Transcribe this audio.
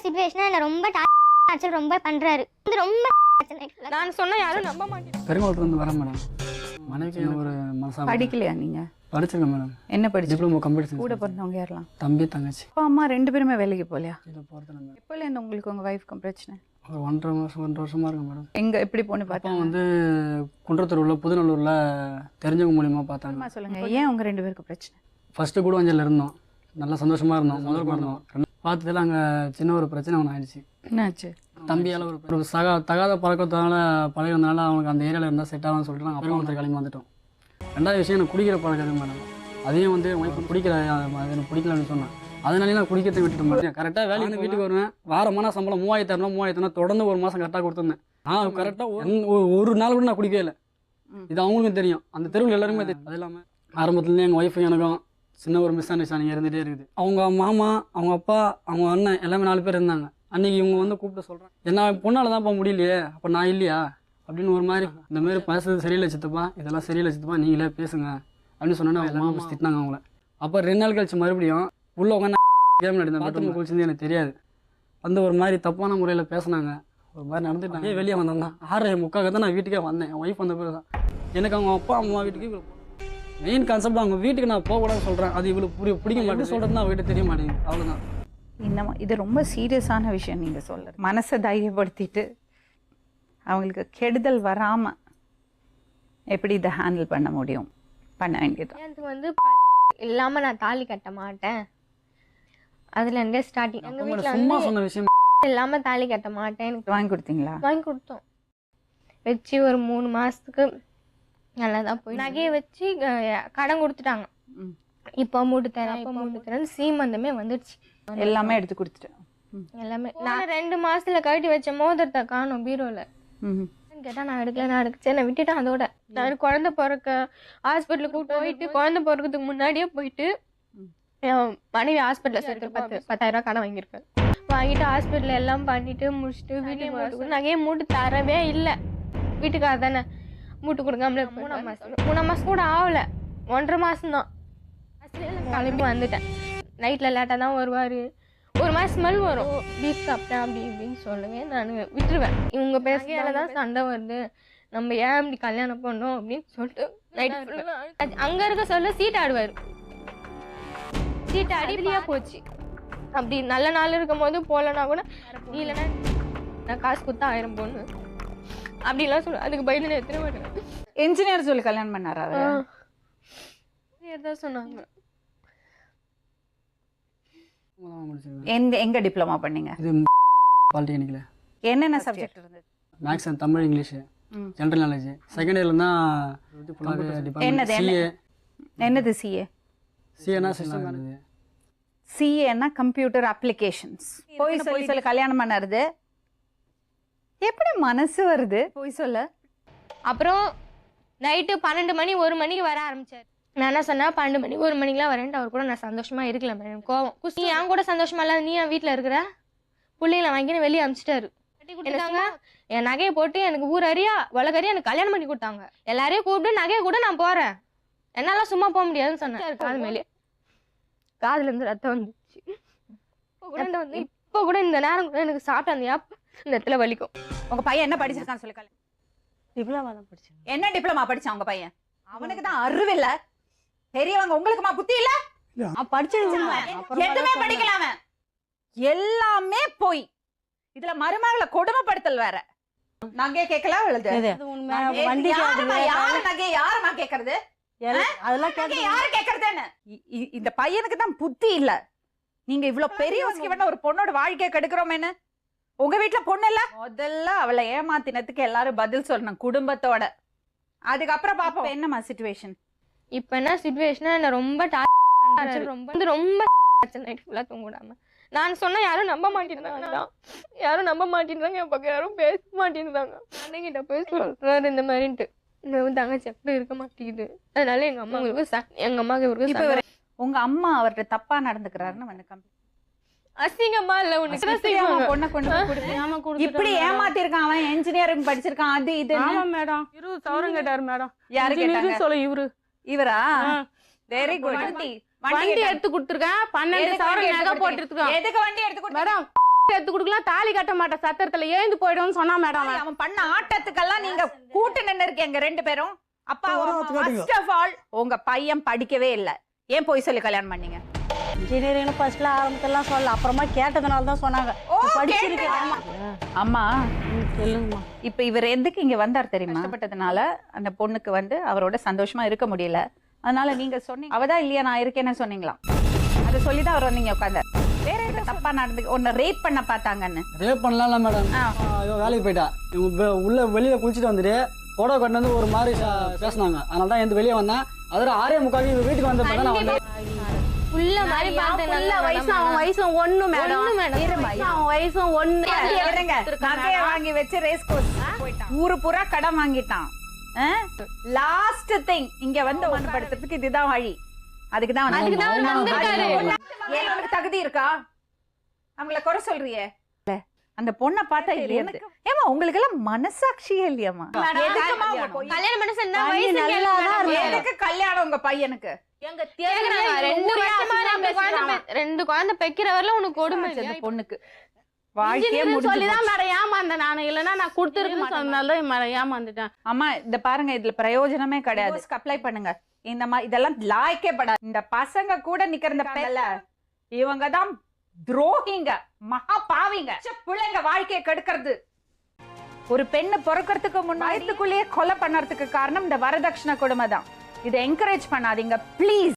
சிச்சுவேஷனா என்ன ரொம்ப டார்ச்சர் ரொம்ப பண்றாரு. இது ரொம்ப நான் சொன்னா யாரும் நம்ப மாட்டேன். பெருங்குளத்துல இருந்து வரேன் மேடம். மனைவிக்கு ஒரு மனசா. படிக்கலையா நீங்க? படிச்சிருக்கேன் மேடம். என்ன படிச்சு? Diploma computer. கூட பிறந்தவங்க யாரெல்லாம்? தம்பி தங்கச்சி. அப்பா அம்மா ரெண்டு பேருமே வேலைக்கு போகலையா? இதை போகிறது மேடம். எப்போலேருந்து உங்களுக்கு உங்கள் ஒய்ஃப்க்கும் பிரச்சனை? ஒரு 1.5 வருஷமாக இருக்கும் மேடம். எங்கே எப்படி பொண்ணு அப்பா பார்த்தா வந்து குன்றத்தூரில் புதுநல்லூரில் தெரிஞ்சவங்க மூலியமாக பார்த்தாங்க. சொல்லுங்கள், ஏன் உங்கள் 2 பேருக்கு பிரச்சனை? ஃபஸ்ட்டு கூட வஞ்சலில் இருந்தோம், நல்லா சந்தோஷமாக இருந்தோம். முதல் இருந்தோம் பார்த்ததில் அங்கே சின்ன ஒரு பிரச்சனை ஒன்று ஆயிடுச்சு. என்னாச்சு? தம்பியால் ஒரு தகாத பழக்கத்தினால பழகிறதுனால அவனுக்கு அந்த ஏரியாவில் இருந்தால் செட் ஆகும்னு சொல்லிட்டு நாங்கள் அப்புறம் ஒருத்தர் கிளம்பி வந்துட்டோம். ரெண்டாவது விஷயம் எனக்கு குடிக்கிற பழக்கம் மேடம். அதையும் வந்து ஒய்ஃப் குடிக்கிற அது எனக்கு பிடிக்கலன்னு சொன்னேன். அதனாலே நான் குடிக்கிறதை விட்டுட்டு மாட்டேன். கரெக்டாக வேலைக்கு வீட்டுக்கு வருவேன். வாரமான சம்பளம் 3000 தொடர்ந்து ஒரு மாதம் கரெக்டாக கொடுத்துருந்தேன். நான் கரெக்டாக ஒரு நாள் கூட நான் குடிக்கவே இல்லை. இது அவங்களுக்கும் தெரியும், அந்த தெருவில் எல்லாருமே தெரியும். அது இல்லாமல் ஆரம்பத்துலேருந்து எங்கள் ஒய்ஃபு எனக்கும் சின்ன ஒரு மிஸ் அண்டர்ஸ்டாண்டிங் இருந்துகிட்டே இருக்குது. அவங்க மாமா, அவங்க அப்பா, அவங்க அண்ணன் எல்லாமே 4 பேர் இருந்தாங்க. அன்றைக்கி இவங்க வந்து கூப்பிட்டு சொல்கிறேன், என்ன பொண்ணால் தான் போக முடியலையே, அப்போ நான் இல்லையா அப்படின்னு ஒரு மாதிரி. இந்தமாரி பேசுறது சரியில்லை சித்தப்பா, இதெல்லாம் சரியில்லை சித்தப்பா, நீங்களே பேசுங்க அப்படின்னு சொன்னேன்னா அவங்க மாமா திட்டினாங்க அவங்கள. அப்போ 2 நாள் கழிச்சு மறுபடியும் உள்ளே உட்காந்து கேம் நடந்தேன். பாத்ரூம் குளிச்சிருந்து எனக்கு தெரியாது. வந்து ஒரு மாதிரி தப்பான முறையில் பேசினாங்க. ஒரு மாதிரி நடந்துட்டாங்க. வெளியே வந்தேன் தான் 6:45 தான் நான் வீட்டுக்கே வந்தேன். என் ஒய்ஃப் வந்த பிறகு தான் எனக்கு அவங்க அப்பா அம்மா வீட்டுக்கு மெயின் கான்செப்ட் அவங்க வீட்டுக்கு நான் போகக்கூடாதுன்னு சொல்கிறேன். அது இவ்வளோ பிடிக்க மாட்டேன் சொல்கிறதுனா அவங்ககிட்ட தெரிய மாட்டேங்குது. அவ்வளோதான். இது ரொம்ப சீரியஸான விஷயம். நீங்கள் சொல்கிறது மனசை தைரியப்படுத்திட்டு அவங்களுக்கு கெடுதல் வராமல் எப்படி இதை ஹேண்டில் பண்ண முடியும்? பண்ண வேண்டியது எனக்கு வந்து இல்லாமல் நான் தாலி கட்ட மாட்டேன். அதுலேருந்தே ஸ்டார்டிங். எங்கள் வீட்டில் சும்மா சொன்ன விஷயம் இல்லாமல் தாலி கட்ட மாட்டேன். எனக்கு வாங்கி கொடுத்தீங்களா? வாங்கி கொடுத்தோம். வச்சு ஒரு 3 மாதத்துக்கு நல்லா தான் போய் நகையை வச்சு கடன் கொடுத்துட்டாங்க. இப்போ மூட்டு தரேன், இப்போ மூட்டு தரேன். சீமந்தமே வந்துடுச்சு. எல்லாமே எடுத்து கொடுத்துட்டேன். எல்லாமே நான் 2 மாசத்துல கழட்டி வச்ச மோதிரத்தை காணும் பீரோல. கேட்டால் நான் எடுக்கல, நான் விட்டுட்டேன். அதோட நான் குழந்தை பிறக்க ஹாஸ்பிட்டலுக்கு போயிட்டு குழந்தை பிறக்கிறதுக்கு முன்னாடியே போயிட்டு என் மனைவி ஹாஸ்பிட்டலில் சேர்த்து 10,000 கடன் வாங்கியிருக்கேன். வாங்கிட்டு ஹாஸ்பிட்டலில் எல்லாம் பண்ணிட்டு முடிச்சுட்டு வீட்டுக்கு நகையை மூட்டு தரவே இல்லை. வீட்டுக்காக தானே மூட்டு கொடுக்காமலே 3 மாதம் கூட ஆகலை, 1.5 மாதம் தான். கிளம்பி வந்துட்டேன். நைட்டில் லேட்டாக தான் வருவார். ஒரு மாதிரி ஸ்மெல் வரும். பீஃப் சாப்பிட்டேன் அப்படி இப்படின்னு சொல்லுவேன். நான் விட்டுருவேன். இவங்க பேசுறதால தான் சண்டை வருது, நம்ம ஏன் இப்படி கல்யாணம் பண்ணோம் அப்படின்னு சொல்லிட்டு நைட் அங்கே இருக்க சொல்ல சீட் ஆடுவார். சீட்டு அடிப்படியா போச்சு. அப்படி நல்ல நாள் இருக்கும் போது போகலன்னா கூட நீ இல்லைன்னா நான் காசு கொடுத்தா 1000 பொண்ணு அப்படிலாம் சொல்ல. அதுக்கு பயந்து எத்தனை மாட்டேன். என்ஜினியர் சொல்லி கல்யாணம் பண்ணாரா? தான் சொன்னாங்க. எங்க டிப்ளமா பண்ணீங்க? இது பாலிடெக்னிக்ல. என்னென்ன சப்ஜெக்ட் இருந்தது? Maths and Tamil, English, general knowledge. Second இயர்ல தான் என்னது சிஏ? சிஏனா சிஸ்டம் மேனேஜ். சிஏனா கம்ப்யூட்டர் அப்ளிகேஷன்ஸ். போய் சொல்லி கல்யாணம் பண்ணாருது. எப்படி மனசு வருது போய் சொல்ல? அப்புறம் நைட்டு 12 மணி 1 மணிக்கு வர ஆரம்பிச்சார். நான் என்ன சொன்னா 12 மணி 1 மணிக்கெலாம் வரேன்ட்டு அவர் கூட நான் சந்தோஷமா இருக்கல. எனக்கு கோவம். நீ என் கூட சந்தோஷமா இல்லாத நீ என் வீட்டில் இருக்கிற பிள்ளைங்களை வாங்கின்னு வெளியே அனுப்பிச்சிட்டாரு. என் நகையை போட்டு எனக்கு ஊர் அறியா உலகறியா எனக்கு கல்யாணம் பண்ணி கொடுத்தாங்க. எல்லாரையும் கூப்பிட்டு நகையை கூட நான் போறேன், என்னால சும்மா போக முடியாதுன்னு சொன்னேன். காது மேலே காதுல இருந்து ரத்தம் வந்துச்சு. இப்போ கூட இந்த நேரம் கூட எனக்கு சாப்பிட்ட அந்த இந்த இடத்துல வலிக்கும். உங்க பையன் என்ன படிச்சிருக்கான்னு சொல்லி? டிப்ளமா தான் படிச்சேன். என்ன டிப்ளமா படிச்சான் உங்க பையன்? அவனுக்கு தான் அறிவு இல்ல, பெரியவங்க. உங்களுக்குமா புத்தி இல்ல? எதுவுமே படிக்கல அவன். எல்லாமே போய் இதுல மருமகளை கொடுமைப்படுத்தல் வேற. நகையை கேட்கல யாருமா கேக்குறது? யாரு கேக்குறதுன்னு இந்த பையனுக்கு தான் புத்தி இல்ல. நீங்க இவ்வளவு பெரிய யோசிக்க ஒரு பொண்ணோட வாழ்க்கையை கெடுக்கிறோமேன்னு. உங்க வீட்டுல பொண்ணு இல்ல? முதல்ல அவளை ஏமாத்தினத்துக்கு எல்லாரும் பதில் சொல்லணும் குடும்பத்தோட. அதுக்கப்புறம் பாப்போம் என்னமா சிச்சுவேஷன். இப்ப என்ன சிச்சுவேஷனா என்ன ரொம்ப நைட் ஃபுல்லா தூங்கிடாம நான் சொன்னா யாரும் நம்ப மாட்டேங்கிறாங்க. யாரும் நம்ப மாட்டேங்கிறாங்க. என் பக்கம் யாரும் பேச மாட்டேங்கிறாங்க. அன்னைக்கிட்ட போய் சொல்றாரு இந்த மாதிரின்ட்டு. இந்த தங்கச்சி அப்படி இருக்க மாட்டேங்குது. அதனால எங்க அம்மாவுக்கு இவருக்கு உங்க அம்மா அவர்கிட்ட தப்பா நடந்துக்கிறாருன்னு வந்து அசிங்கமா இல்ல உனக்கு பொண்ணை கொண்டு இப்படி ஏமாத்திருக்கான் அவன். இன்ஜினியரிங் படிச்சிருக்கான், அது இது. மேடம் 20,000 கேட்டாரு மேடம். யாரு கேட்டாங்க? சொல்ல இவரா? Very good. வண்டி எடுத்து கொடுத்துருக்கேன். 12,000 நகை போட்டுருக்கான். எதுக்கு வண்டி எடுத்து கொடுத்தா? மேடம் எடுத்து குடுக்கலாம், தாலி கட்ட மாட்டேன், சத்திரத்துல எழுந்து போயிடும்னு சொன்னா மேடம். அவன் பண்ண ஆட்டத்துக்கெல்லாம் நீங்க கூட்டு நின்னு இருக்கீங்க 2 பேரும். அப்பா ஃபர்ஸ்ட் ஆஃப் ஆல் உங்க பையன் படிக்கவே இல்ல, ஏன் போய் சொல்லி கல்யாணம் பண்ணீங்க? இன்ஜினியரிங் ஃபர்ஸ்ட்ல ஆரம்பத்தெல்லாம் சொல்லல, அப்புறமா கேட்டதுனால தான் சொன்னாங்க. படிச்சிருக்கேன். அம்மா சொல்லுங்கம்மா. இப்ப இவர் எதுக்கு இங்க வந்தார் தெரியுமா? கஷ்டப்பட்டதுனால அந்த பொண்ணுக்கு வந்து அவரோட சந்தோஷமா இருக்க முடியல, அதனால நீங்க சொன்னீங்க அவதான் இல்லையா நான் இருக்கேன்னு சொன்னீங்களா? அதை சொல்லிதான் அவர் வந்தீங்க உட்காந்து. வேற எதுவும் தப்பா நடந்து உன்னை ரேப் பண்ண பார்த்தாங்கன்னு? ரேப் பண்ணலாம்ல மேடம். ஐயோ வேலைக்கு போயிட்டா, இவங்க உள்ள வெளியில குளிச்சுட்டு வந்துட்டு போட்டோ கட்டு வந்து ஒரு மாதிரி பேசினாங்க, அதனால தான் எந்த வெளியே வந்தேன். அதில் 6:45 இவங்க வீட்டுக்கு வந்த பிறகு நான் வந்தேன். புள்ள மாதிரி பார்த்தேன். புள்ள வயசு அவன் வயசும் 1 மேடம். அவன் வயசும் 1. நகைய வாங்கி வச்சு ரேஸ் கோர்ஸ் போயிட்டான், ஊரு பூரா கடன் வாங்கிட்டான். லாஸ்ட் திங் இங்க வந்து ஒண்ணுபடுத்துறதுக்கு இதுதான் வழி. அதுக்குதான் உனக்கு தகுதி இருக்கா? அவங்கள குறை சொல்றியே. அந்த பொண்ணை பார்த்தா இல்லையா? ஏமா உங்களுக்கு எல்லாம் மனசாட்சியே இல்லையாமா? கல்யாணம் பண்ண சொன்னா வயசு எதுக்கு கல்யாணம் உங்க பையனுக்கு? எங்க 2 குழந்தை பெக்கிற வரல உனக்கு கொடுமை அந்த பொண்ணுக்கு வாழ்க்கையே சொல்லிதான் மேடம் ஏமாந்தேன் நான். இல்லைன்னா நான் கொடுத்துருக்கேன்னு சொன்னாலும் ஏமாந்துட்டேன். அம்மா இந்த பாருங்க, இதுல பிரயோஜனமே கிடையாது. அப்ளை பண்ணுங்க. இந்த மாதிரி இதெல்லாம் லாய்க்கே படாது. இந்த பசங்க கூட நிக்கிற இந்த பேல இவங்க தான் துரோகிங்க, மகா பாவிங்க. பிள்ளைங்க வாழ்க்கையை கெடுக்கிறது. ஒரு பெண்ணு பிறக்கிறதுக்கு முன்னாடிக்குள்ளேயே கொலை பண்ணறதுக்கு காரணம் இந்த வரதட்சணை கொடுமை தான். இதை என்கரேஜ் பண்ணாதீங்க ப்ளீஸ்.